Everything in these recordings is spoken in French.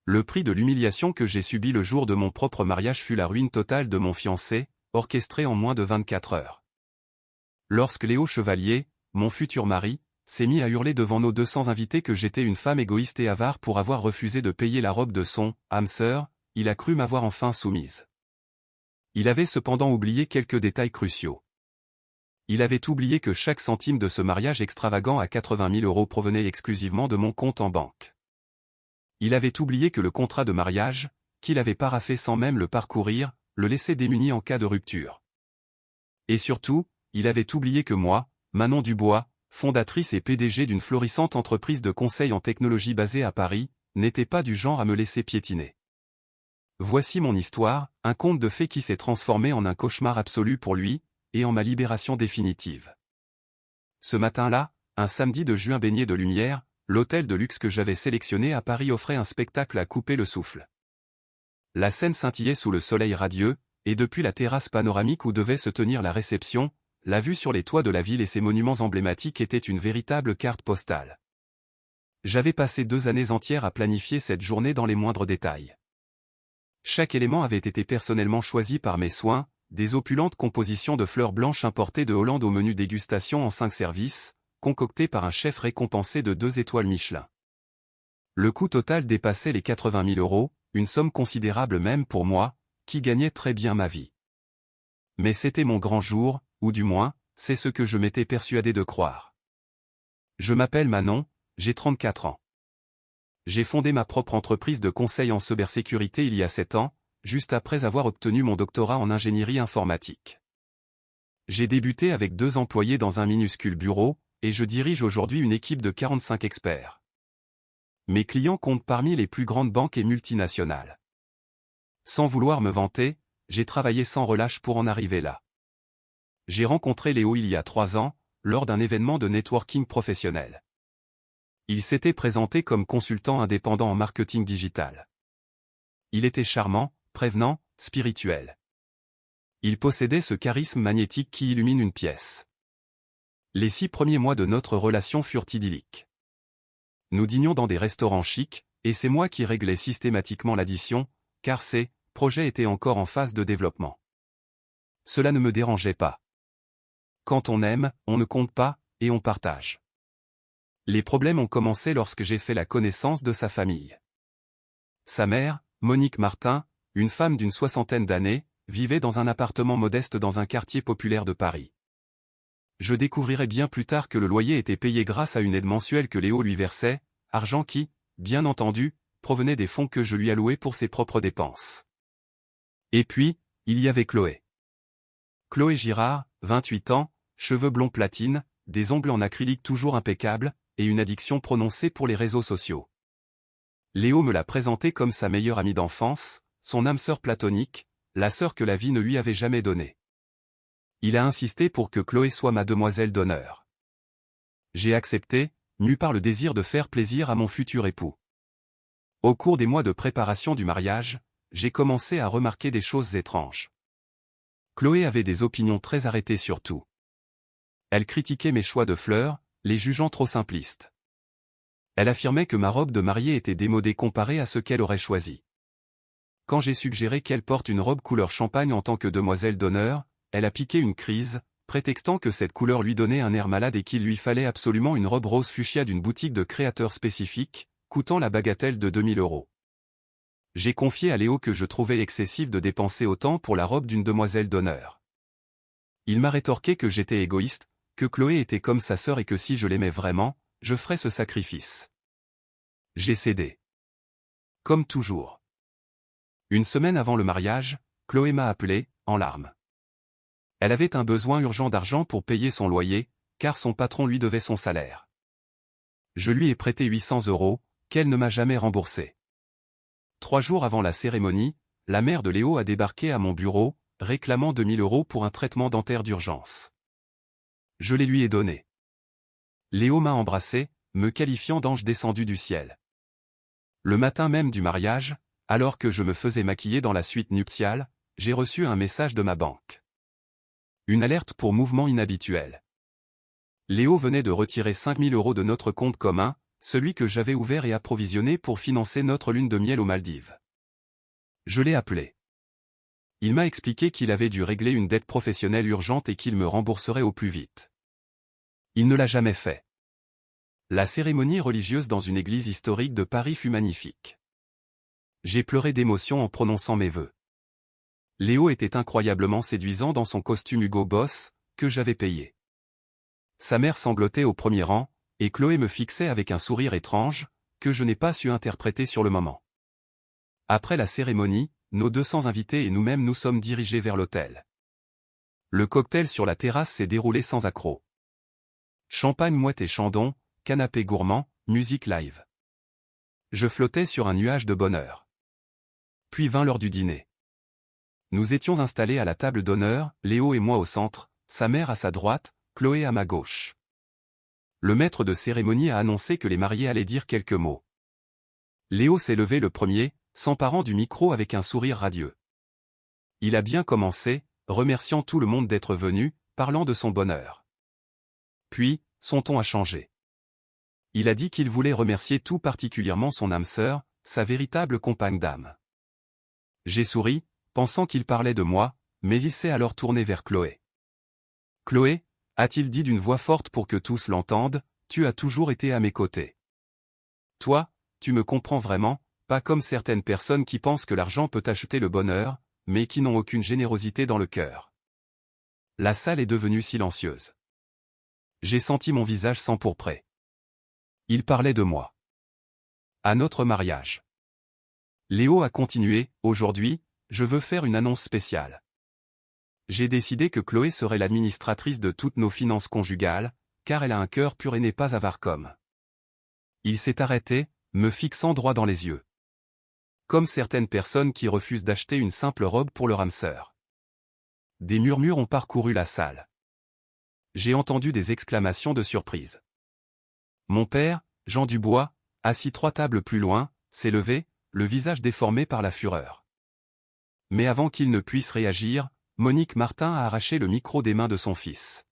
Le prix de l'humiliation que j'ai subi le jour de mon propre mariage fut la ruine totale de mon fiancé, orchestrée en moins de 24 heures. Lorsque Léo Chevalier, mon futur mari, s'est mis à hurler devant nos 200 invités que j'étais une femme égoïste et avare pour avoir refusé de payer la robe de son âme sœur, il a cru m'avoir enfin soumise. Il avait cependant oublié quelques détails cruciaux. Il avait oublié que chaque centime de ce mariage extravagant à 80 000 € provenait exclusivement de mon compte en banque. Il avait oublié que le contrat de mariage, qu'il avait paraphé sans même le parcourir, le laissait démuni en cas de rupture. Et surtout, il avait oublié que moi, Manon Dubois, fondatrice et PDG d'une florissante entreprise de conseil en technologie basée à Paris, n'était pas du genre à me laisser piétiner. Voici mon histoire, un conte de fées qui s'est transformé en un cauchemar absolu pour lui, et en ma libération définitive. Ce matin-là, un samedi de juin baigné de lumière, l'hôtel de luxe que j'avais sélectionné à Paris offrait un spectacle à couper le souffle. La scène scintillait sous le soleil radieux, et depuis la terrasse panoramique où devait se tenir la réception, la vue sur les toits de la ville et ses monuments emblématiques était une véritable carte postale. J'avais passé 2 années entières à planifier cette journée dans les moindres détails. Chaque élément avait été personnellement choisi par mes soins, des opulentes compositions de fleurs blanches importées de Hollande au menu dégustation en 5 services, concoctées par un chef récompensé de 2 étoiles Michelin. Le coût total dépassait les 80 000 €, une somme considérable même pour moi, qui gagnais très bien ma vie. Mais c'était mon grand jour, ou du moins, c'est ce que je m'étais persuadé de croire. Je m'appelle Manon, j'ai 34 ans. J'ai fondé ma propre entreprise de conseil en cybersécurité il y a 7 ans, juste après avoir obtenu mon doctorat en ingénierie informatique. J'ai débuté avec 2 employés dans un minuscule bureau, et je dirige aujourd'hui une équipe de 45 experts. Mes clients comptent parmi les plus grandes banques et multinationales. Sans vouloir me vanter, j'ai travaillé sans relâche pour en arriver là. J'ai rencontré Léo il y a 3 ans, lors d'un événement de networking professionnel. Il s'était présenté comme consultant indépendant en marketing digital. Il était charmant, prévenant, spirituel. Il possédait ce charisme magnétique qui illumine une pièce. Les 6 premiers mois de notre relation furent idylliques. Nous dînions dans des restaurants chics, et c'est moi qui réglais systématiquement l'addition, car ces projets étaient encore en phase de développement. Cela ne me dérangeait pas. Quand on aime, on ne compte pas, et on partage. Les problèmes ont commencé lorsque j'ai fait la connaissance de sa famille. Sa mère, Monique Martin, une femme d'une 60aine d'années, vivait dans un appartement modeste dans un quartier populaire de Paris. Je découvrirai bien plus tard que le loyer était payé grâce à une aide mensuelle que Léo lui versait, argent qui, bien entendu, provenait des fonds que je lui allouais pour ses propres dépenses. Et puis, il y avait Chloé. Chloé Girard, 28 ans, cheveux blonds platine, des ongles en acrylique toujours impeccables, et une addiction prononcée pour les réseaux sociaux. Léo me l'a présentée comme sa meilleure amie d'enfance, son âme sœur platonique, la sœur que la vie ne lui avait jamais donnée. Il a insisté pour que Chloé soit ma demoiselle d'honneur. J'ai accepté, mû par le désir de faire plaisir à mon futur époux. Au cours des mois de préparation du mariage, j'ai commencé à remarquer des choses étranges. Chloé avait des opinions très arrêtées sur tout. Elle critiquait mes choix de fleurs, les jugeant trop simplistes. Elle affirmait que ma robe de mariée était démodée comparée à ce qu'elle aurait choisi. Quand j'ai suggéré qu'elle porte une robe couleur champagne en tant que demoiselle d'honneur, elle a piqué une crise, prétextant que cette couleur lui donnait un air malade et qu'il lui fallait absolument une robe rose fuchsia d'une boutique de créateurs spécifiques, coûtant la bagatelle de 2 000 €. J'ai confié à Léo que je trouvais excessif de dépenser autant pour la robe d'une demoiselle d'honneur. Il m'a rétorqué que j'étais égoïste, que Chloé était comme sa sœur et que si je l'aimais vraiment, je ferais ce sacrifice. J'ai cédé. Comme toujours. Une semaine avant le mariage, Chloé m'a appelé, en larmes. Elle avait un besoin urgent d'argent pour payer son loyer, car son patron lui devait son salaire. Je lui ai prêté 800 € qu'elle ne m'a jamais remboursé. 3 jours avant la cérémonie, la mère de Léo a débarqué à mon bureau, réclamant 2 000 € pour un traitement dentaire d'urgence. Je les lui ai donnés. Léo m'a embrassé, me qualifiant d'ange descendu du ciel. Le matin même du mariage, alors que je me faisais maquiller dans la suite nuptiale, j'ai reçu un message de ma banque. Une alerte pour mouvement inhabituel. Léo venait de retirer 5 000 € de notre compte commun, celui que j'avais ouvert et approvisionné pour financer notre lune de miel aux Maldives. Je l'ai appelé. Il m'a expliqué qu'il avait dû régler une dette professionnelle urgente et qu'il me rembourserait au plus vite. Il ne l'a jamais fait. La cérémonie religieuse dans une église historique de Paris fut magnifique. J'ai pleuré d'émotion en prononçant mes vœux. Léo était incroyablement séduisant dans son costume Hugo Boss, que j'avais payé. Sa mère sanglotait au premier rang, et Chloé me fixait avec un sourire étrange, que je n'ai pas su interpréter sur le moment. Après la cérémonie, nos 200 invités et nous-mêmes nous sommes dirigés vers l'hôtel. Le cocktail sur la terrasse s'est déroulé sans accroc. Champagne mouette et chandon, canapé gourmand, musique live. Je flottais sur un nuage de bonheur. Puis vint l'heure du dîner. Nous étions installés à la table d'honneur, Léo et moi au centre, sa mère à sa droite, Chloé à ma gauche. Le maître de cérémonie a annoncé que les mariés allaient dire quelques mots. Léo s'est levé le premier, s'emparant du micro avec un sourire radieux. Il a bien commencé, remerciant tout le monde d'être venu, parlant de son bonheur. Puis, son ton a changé. Il a dit qu'il voulait remercier tout particulièrement son âme sœur, sa véritable compagne d'âme. J'ai souri, pensant qu'il parlait de moi, mais il s'est alors tourné vers Chloé. « Chloé, a-t-il dit d'une voix forte pour que tous l'entendent, tu as toujours été à mes côtés. Toi, tu me comprends vraiment, pas comme certaines personnes qui pensent que l'argent peut acheter le bonheur, mais qui n'ont aucune générosité dans le cœur. » La salle est devenue silencieuse. J'ai senti mon visage s'empourprer. Il parlait de moi. À notre mariage. Léo a continué, « Aujourd'hui, je veux faire une annonce spéciale. J'ai décidé que Chloé serait l'administratrice de toutes nos finances conjugales, car elle a un cœur pur et n'est pas avare comme. » Il s'est arrêté, me fixant droit dans les yeux. Comme certaines personnes qui refusent d'acheter une simple robe pour leur âme sœur. Des murmures ont parcouru la salle. J'ai entendu des exclamations de surprise. Mon père, Jean Dubois, assis 3 tables plus loin, s'est levé, le visage déformé par la fureur. Mais avant qu'il ne puisse réagir, Monique Martin a arraché le micro des mains de son fils.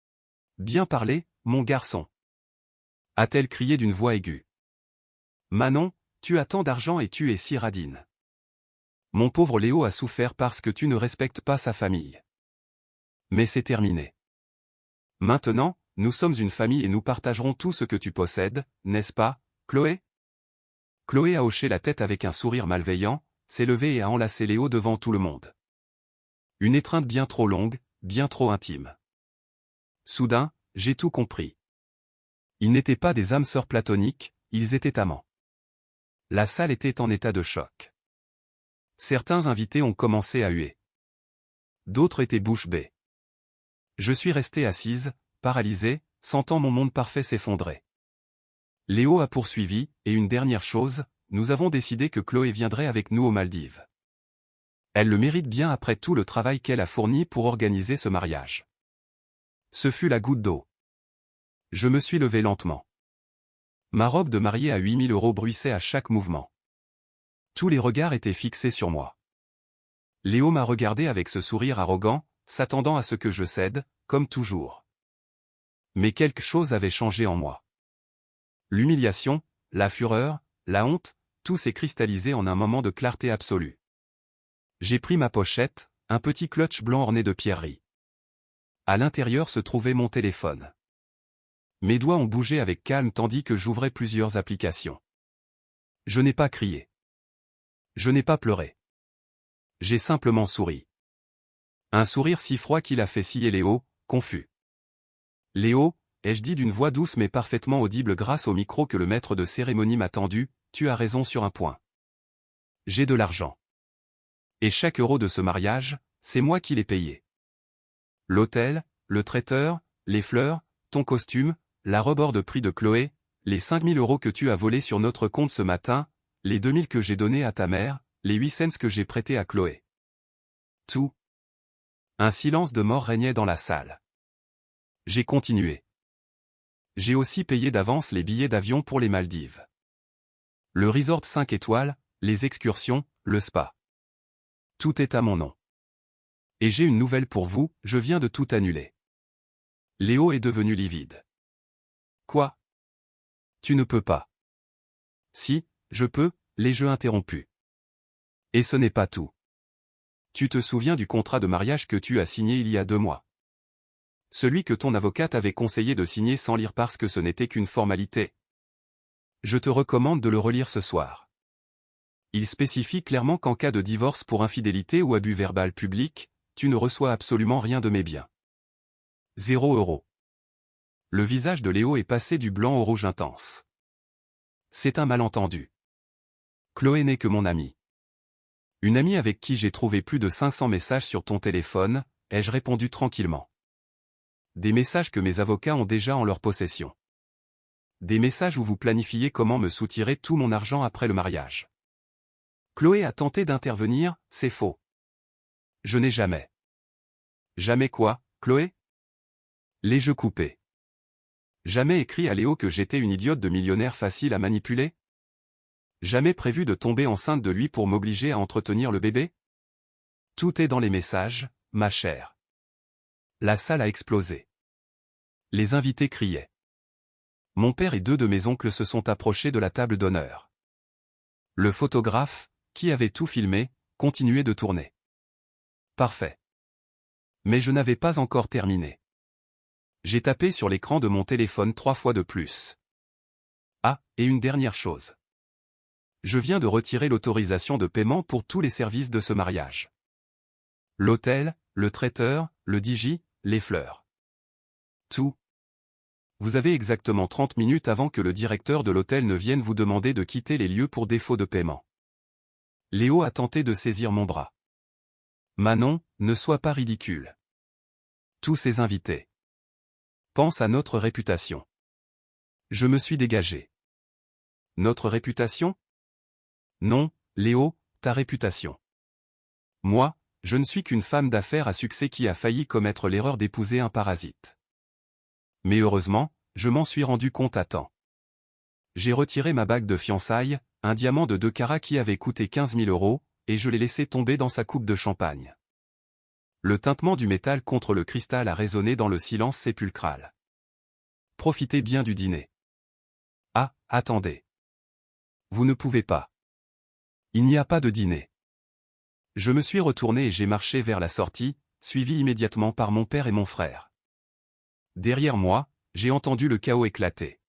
« Bien parlé, mon garçon !» a-t-elle crié d'une voix aiguë. « Manon, tu as tant d'argent et tu es si radine. Mon pauvre Léo a souffert parce que tu ne respectes pas sa famille. Mais c'est terminé. Maintenant, nous sommes une famille et nous partagerons tout ce que tu possèdes, n'est-ce pas, Chloé ?» Chloé a hoché la tête avec un sourire malveillant, s'est levée et a enlacé Léo devant tout le monde. Une étreinte bien trop longue, bien trop intime. Soudain, j'ai tout compris. Ils n'étaient pas des âmes sœurs platoniques, ils étaient amants. La salle était en état de choc. Certains invités ont commencé à huer. D'autres étaient bouche bée. Je suis restée assise, paralysée, sentant mon monde parfait s'effondrer. Léo a poursuivi, et une dernière chose, nous avons décidé que Chloé viendrait avec nous aux Maldives. Elle le mérite bien après tout le travail qu'elle a fourni pour organiser ce mariage. Ce fut la goutte d'eau. Je me suis levé lentement. Ma robe de mariée à 8 000 € bruissait à chaque mouvement. Tous les regards étaient fixés sur moi. Léo m'a regardé avec ce sourire arrogant, s'attendant à ce que je cède, comme toujours. Mais quelque chose avait changé en moi. L'humiliation, la fureur, la honte, tout s'est cristallisé en un moment de clarté absolue. J'ai pris ma pochette, un petit clutch blanc orné de pierreries. À l'intérieur se trouvait mon téléphone. Mes doigts ont bougé avec calme tandis que j'ouvrais plusieurs applications. Je n'ai pas crié. Je n'ai pas pleuré. J'ai simplement souri. Un sourire si froid qu'il a fait scier Léo, confus. « Léo » ai-je dit d'une voix douce mais parfaitement audible grâce au micro que le maître de cérémonie m'a tendu, « tu as raison sur un point. J'ai de l'argent. Et chaque euro de ce mariage, c'est moi qui l'ai payé. L'hôtel, le traiteur, les fleurs, ton costume, la robe hors de prix de Chloé, les 5 000 € que tu as volés sur notre compte ce matin, les 2 000 que j'ai donnés à ta mère, les 8 cents que j'ai prêtés à Chloé. Tout. » Un silence de mort régnait dans la salle. J'ai continué. J'ai aussi payé d'avance les billets d'avion pour les Maldives. Le resort 5 étoiles, les excursions, le spa. Tout est à mon nom. Et j'ai une nouvelle pour vous, je viens de tout annuler. Léo est devenu livide. Quoi? Tu ne peux pas. Si, je peux, les jeux interrompus. Et ce n'est pas tout. Tu te souviens du contrat de mariage que tu as signé il y a 2 mois? Celui que ton avocate avait conseillé de signer sans lire parce que ce n'était qu'une formalité. Je te recommande de le relire ce soir. Il spécifie clairement qu'en cas de divorce pour infidélité ou abus verbal public, tu ne reçois absolument rien de mes biens. 0 €. Le visage de Léo est passé du blanc au rouge intense. C'est un malentendu. Chloé n'est que mon amie. Une amie avec qui j'ai trouvé plus de 500 messages sur ton téléphone, ai-je répondu tranquillement. Des messages que mes avocats ont déjà en leur possession. Des messages où vous planifiez comment me soutirer tout mon argent après le mariage. Chloé a tenté d'intervenir, c'est faux. Je n'ai jamais. Jamais quoi, Chloé? Les jeux coupés. Jamais écrit à Léo que j'étais une idiote de millionnaire facile à manipuler? Jamais prévu de tomber enceinte de lui pour m'obliger à entretenir le bébé? Tout est dans les messages, ma chère. La salle a explosé. Les invités criaient. Mon père et 2 de mes oncles se sont approchés de la table d'honneur. Le photographe, qui avait tout filmé, continuait de tourner. Parfait. Mais je n'avais pas encore terminé. J'ai tapé sur l'écran de mon téléphone 3 fois de plus. Ah, et une dernière chose. Je viens de retirer l'autorisation de paiement pour tous les services de ce mariage. L'hôtel, le traiteur, le DJ, les fleurs. Tout. Vous avez exactement 30 minutes avant que le directeur de l'hôtel ne vienne vous demander de quitter les lieux pour défaut de paiement. Léo a tenté de saisir mon bras. Manon, ne sois pas ridicule. Tous ces invités. Pense à notre réputation. Je me suis dégagé. Notre réputation? Non, Léo, ta réputation. Moi, je ne suis qu'une femme d'affaires à succès qui a failli commettre l'erreur d'épouser un parasite. Mais heureusement, je m'en suis rendu compte à temps. J'ai retiré ma bague de fiançailles, un diamant de 2 carats qui avait coûté 15 000 €, et je l'ai laissé tomber dans sa coupe de champagne. Le tintement du métal contre le cristal a résonné dans le silence sépulcral. Profitez bien du dîner. Ah, attendez. Vous ne pouvez pas. Il n'y a pas de dîner. Je me suis retourné et j'ai marché vers la sortie, suivi immédiatement par mon père et mon frère. Derrière moi, j'ai entendu le chaos éclater.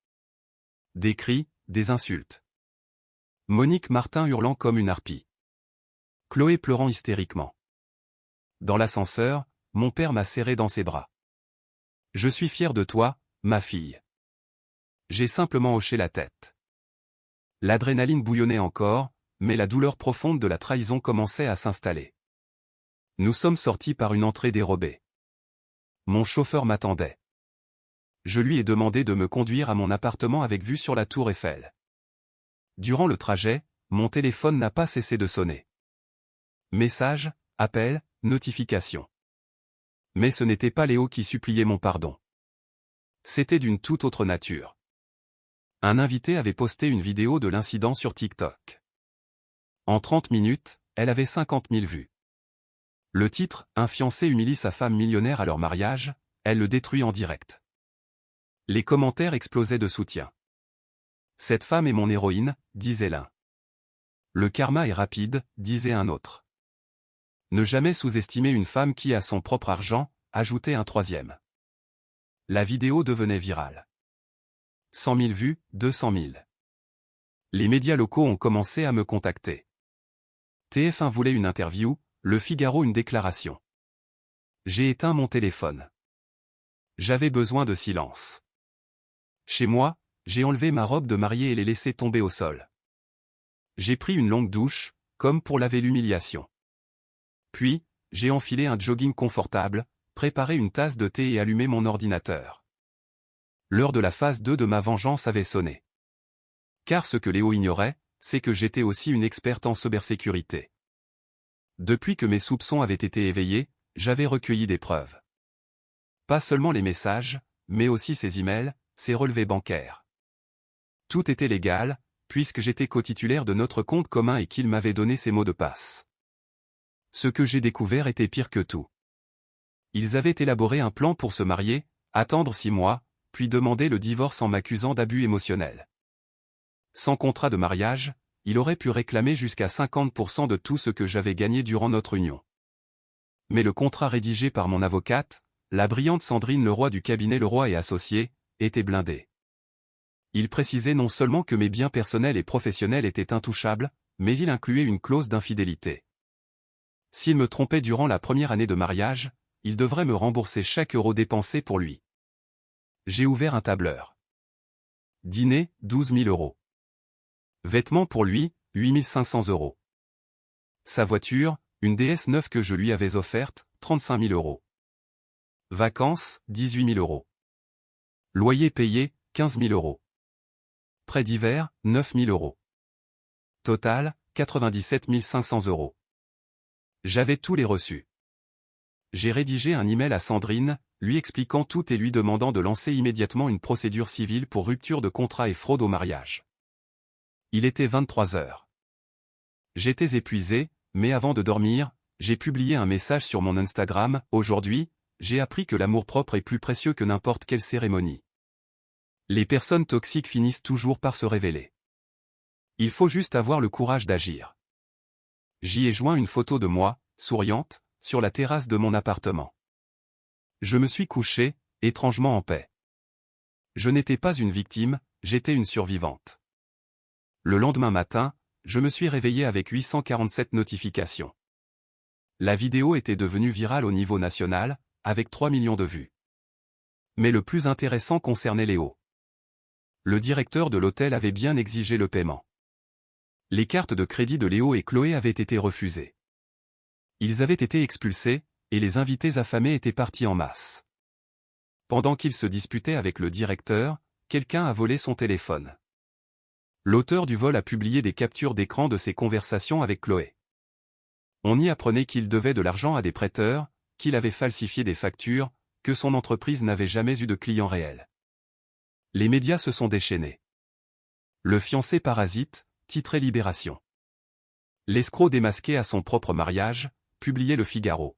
Des cris, des insultes. Monique Martin hurlant comme une harpie. Chloé pleurant hystériquement. Dans l'ascenseur, mon père m'a serré dans ses bras. Je suis fier de toi, ma fille. J'ai simplement hoché la tête. L'adrénaline bouillonnait encore, mais la douleur profonde de la trahison commençait à s'installer. Nous sommes sortis par une entrée dérobée. Mon chauffeur m'attendait. Je lui ai demandé de me conduire à mon appartement avec vue sur la tour Eiffel. Durant le trajet, mon téléphone n'a pas cessé de sonner. Messages, appels, notifications. Mais ce n'était pas Léo qui suppliait mon pardon. C'était d'une toute autre nature. Un invité avait posté une vidéo de l'incident sur TikTok. En 30 minutes, elle avait 50 000 vues. Le titre « Un fiancé humilie sa femme millionnaire à leur mariage, elle le détruit en direct ». Les commentaires explosaient de soutien. « Cette femme est mon héroïne », disait l'un. « Le karma est rapide », disait un autre. « Ne jamais sous-estimer une femme qui a son propre argent », ajoutait un troisième. La vidéo devenait virale. 100 000 vues, 200 000. Les médias locaux ont commencé à me contacter. TF1 voulait une interview, Le Figaro une déclaration. J'ai éteint mon téléphone. J'avais besoin de silence. Chez moi, j'ai enlevé ma robe de mariée et l'ai laissée tomber au sol. J'ai pris une longue douche, comme pour laver l'humiliation. Puis, j'ai enfilé un jogging confortable, préparé une tasse de thé et allumé mon ordinateur. L'heure de la phase 2 de ma vengeance avait sonné. Car ce que Léo ignorait, c'est que j'étais aussi une experte en cybersécurité. Depuis que mes soupçons avaient été éveillés, j'avais recueilli des preuves. Pas seulement les messages, mais aussi ses emails, ses relevés bancaires. Tout était légal, puisque j'étais cotitulaire de notre compte commun et qu'il m'avait donné ses mots de passe. Ce que j'ai découvert était pire que tout. Ils avaient élaboré un plan pour se marier, attendre 6 mois, puis demander le divorce en m'accusant d'abus émotionnels. Sans contrat de mariage, il aurait pu réclamer jusqu'à 50% de tout ce que j'avais gagné durant notre union. Mais le contrat rédigé par mon avocate, la brillante Sandrine Leroy du cabinet Leroy et Associés, était blindé. Il précisait non seulement que mes biens personnels et professionnels étaient intouchables, mais il incluait une clause d'infidélité. S'il me trompait durant la première année de mariage, il devrait me rembourser chaque euro dépensé pour lui. J'ai ouvert un tableur. Dîner, 12 000 euros. Vêtements pour lui, 8 500 euros. Sa voiture, une DS neuve que je lui avais offerte, 35 000 euros. Vacances, 18 000 euros. Loyer payé, 15 000 euros. Prêt d'hiver, 9 000 euros. Total, 97 500 euros. J'avais tous les reçus. J'ai rédigé un email à Sandrine, lui expliquant tout et lui demandant de lancer immédiatement une procédure civile pour rupture de contrat et fraude au mariage. Il était 23 heures. J'étais épuisé, mais avant de dormir, j'ai publié un message sur mon Instagram. Aujourd'hui, j'ai appris que l'amour-propre est plus précieux que n'importe quelle cérémonie. Les personnes toxiques finissent toujours par se révéler. Il faut juste avoir le courage d'agir. J'y ai joint une photo de moi, souriante, sur la terrasse de mon appartement. Je me suis couché, étrangement en paix. Je n'étais pas une victime, j'étais une survivante. Le lendemain matin, je me suis réveillé avec 847 notifications. La vidéo était devenue virale au niveau national, avec 3 millions de vues. Mais le plus intéressant concernait Léo. Le directeur de l'hôtel avait bien exigé le paiement. Les cartes de crédit de Léo et Chloé avaient été refusées. Ils avaient été expulsés, et les invités affamés étaient partis en masse. Pendant qu'ils se disputaient avec le directeur, quelqu'un a volé son téléphone. L'auteur du vol a publié des captures d'écran de ses conversations avec Chloé. On y apprenait qu'il devait de l'argent à des prêteurs, qu'il avait falsifié des factures, que son entreprise n'avait jamais eu de clients réels. Les médias se sont déchaînés. Le fiancé parasite, titré Libération. L'escroc démasqué à son propre mariage, publié Le Figaro.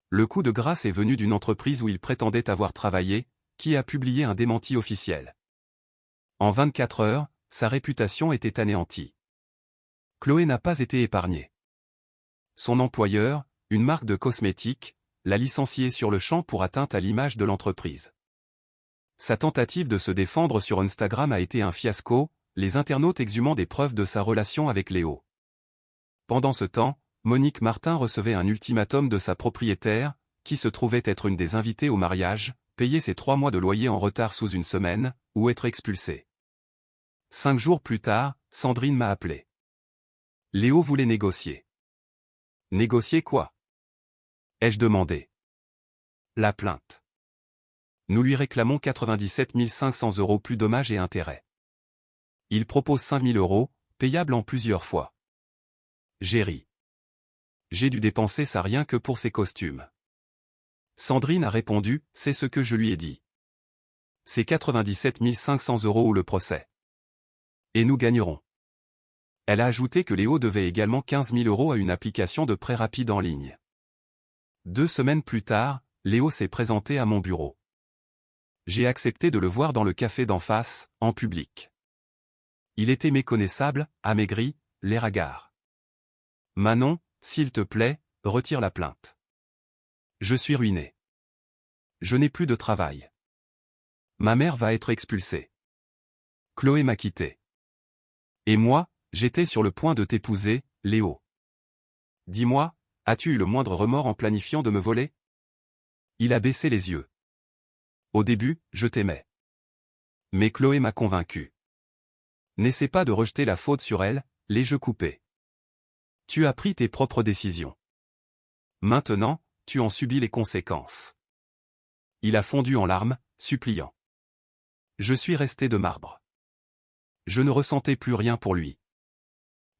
Le coup de grâce est venu d'une entreprise où il prétendait avoir travaillé, qui a publié un démenti officiel. En 24 heures, sa réputation était anéantie. Chloé n'a pas été épargnée. Son employeur, une marque de cosmétiques, l'a licencié sur le champ pour atteinte à l'image de l'entreprise. Sa tentative de se défendre sur Instagram a été un fiasco, les internautes exhumant des preuves de sa relation avec Léo. Pendant ce temps, Monique Martin recevait un ultimatum de sa propriétaire, qui se trouvait être une des invitées au mariage, payer ses 3 mois de loyer en retard sous une semaine, ou être expulsée. 5 jours plus tard, Sandrine m'a appelé. Léo voulait négocier. Négocier quoi? Ai-je demandé. La plainte. Nous lui réclamons 97 500 euros plus dommages et intérêts. Il propose 5 000 euros, payables en plusieurs fois. J'ai ri. J'ai dû dépenser ça rien que pour ses costumes. Sandrine a répondu, c'est ce que je lui ai dit. C'est 97 500 euros ou le procès. Et nous gagnerons. Elle a ajouté que Léo devait également 15 000 euros à une application de prêt rapide en ligne. 2 semaines plus tard, Léo s'est présenté à mon bureau. J'ai accepté de le voir dans le café d'en face, en public. Il était méconnaissable, amaigri, l'air hagard. Manon, s'il te plaît, retire la plainte. Je suis ruiné. Je n'ai plus de travail. Ma mère va être expulsée. Chloé m'a quitté. Et moi, j'étais sur le point de t'épouser, Léo. Dis-moi, as-tu eu le moindre remords en planifiant de me voler? Il a baissé les yeux. Au début, je t'aimais. Mais Chloé m'a convaincu. N'essaie pas de rejeter la faute sur elle, les jeux coupés. Tu as pris tes propres décisions. Maintenant, tu en subis les conséquences. Il a fondu en larmes, suppliant. Je suis resté de marbre. Je ne ressentais plus rien pour lui.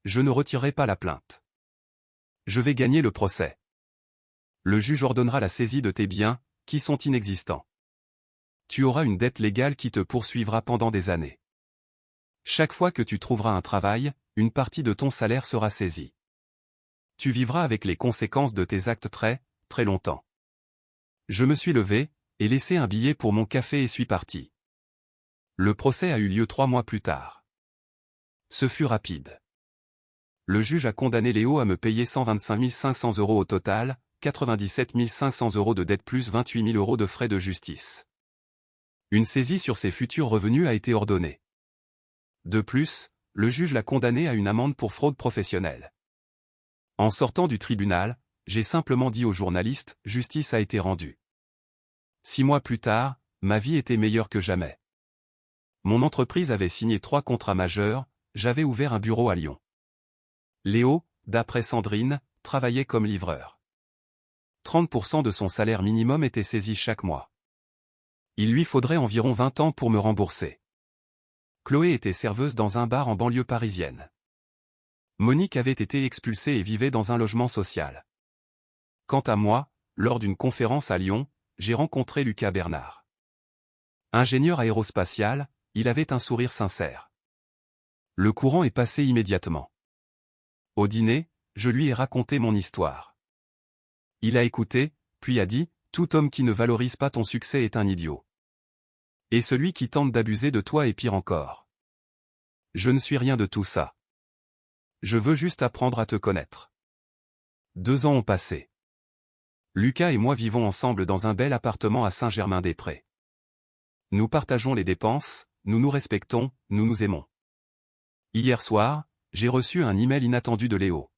Je ne retirerai pas la plainte. Je vais gagner le procès. Le juge ordonnera la saisie de tes biens, qui sont inexistants. Tu auras une dette légale qui te poursuivra pendant des années. Chaque fois que tu trouveras un travail, une partie de ton salaire sera saisie. Tu vivras avec les conséquences de tes actes très, très longtemps. Je me suis levé, et laissé un billet pour mon café et suis parti. Le procès a eu lieu 3 mois plus tard. Ce fut rapide. Le juge a condamné Léo à me payer 125 500 € au total, 97 500 € de dette plus 28 000 € de frais de justice. Une saisie sur ses futurs revenus a été ordonnée. De plus, le juge l'a condamné à une amende pour fraude professionnelle. En sortant du tribunal, j'ai simplement dit aux journalistes « Justice a été rendue ». 6 mois plus tard, ma vie était meilleure que jamais. Mon entreprise avait signé 3 contrats majeurs, j'avais ouvert un bureau à Lyon. Léo, d'après Sandrine, travaillait comme livreur. 30% de son salaire minimum était saisi chaque mois. Il lui faudrait environ 20 ans pour me rembourser. Chloé était serveuse dans un bar en banlieue parisienne. Monique avait été expulsée et vivait dans un logement social. Quant à moi, lors d'une conférence à Lyon, j'ai rencontré Lucas Bernard. Ingénieur aérospatial, il avait un sourire sincère. Le courant est passé immédiatement. Au dîner, je lui ai raconté mon histoire. Il a écouté, puis a dit « Tout homme qui ne valorise pas ton succès est un idiot. Et celui qui tente d'abuser de toi est pire encore. Je ne suis rien de tout ça. Je veux juste apprendre à te connaître. » 2 ans ont passé. Lucas et moi vivons ensemble dans un bel appartement à Saint-Germain-des-Prés. Nous partageons les dépenses, nous nous respectons, nous nous aimons. Hier soir, j'ai reçu un email inattendu de Léo.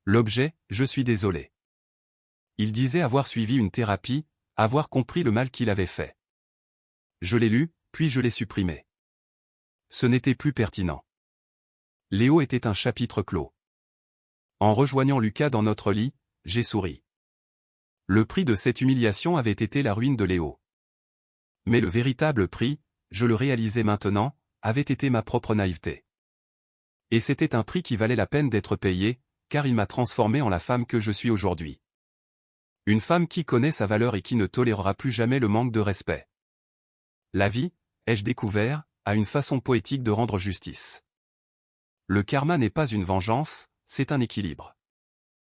L'objet, je suis désolé. Il disait avoir suivi une thérapie, avoir compris le mal qu'il avait fait. Je l'ai lu, puis je l'ai supprimé. Ce n'était plus pertinent. Léo était un chapitre clos. En rejoignant Lucas dans notre lit, j'ai souri. Le prix de cette humiliation avait été la ruine de Léo. Mais le véritable prix, je le réalisais maintenant, avait été ma propre naïveté. Et c'était un prix qui valait la peine d'être payé, car il m'a transformé en la femme que je suis aujourd'hui. Une femme qui connaît sa valeur et qui ne tolérera plus jamais le manque de respect. La vie, ai-je découvert, a une façon poétique de rendre justice. Le karma n'est pas une vengeance, c'est un équilibre.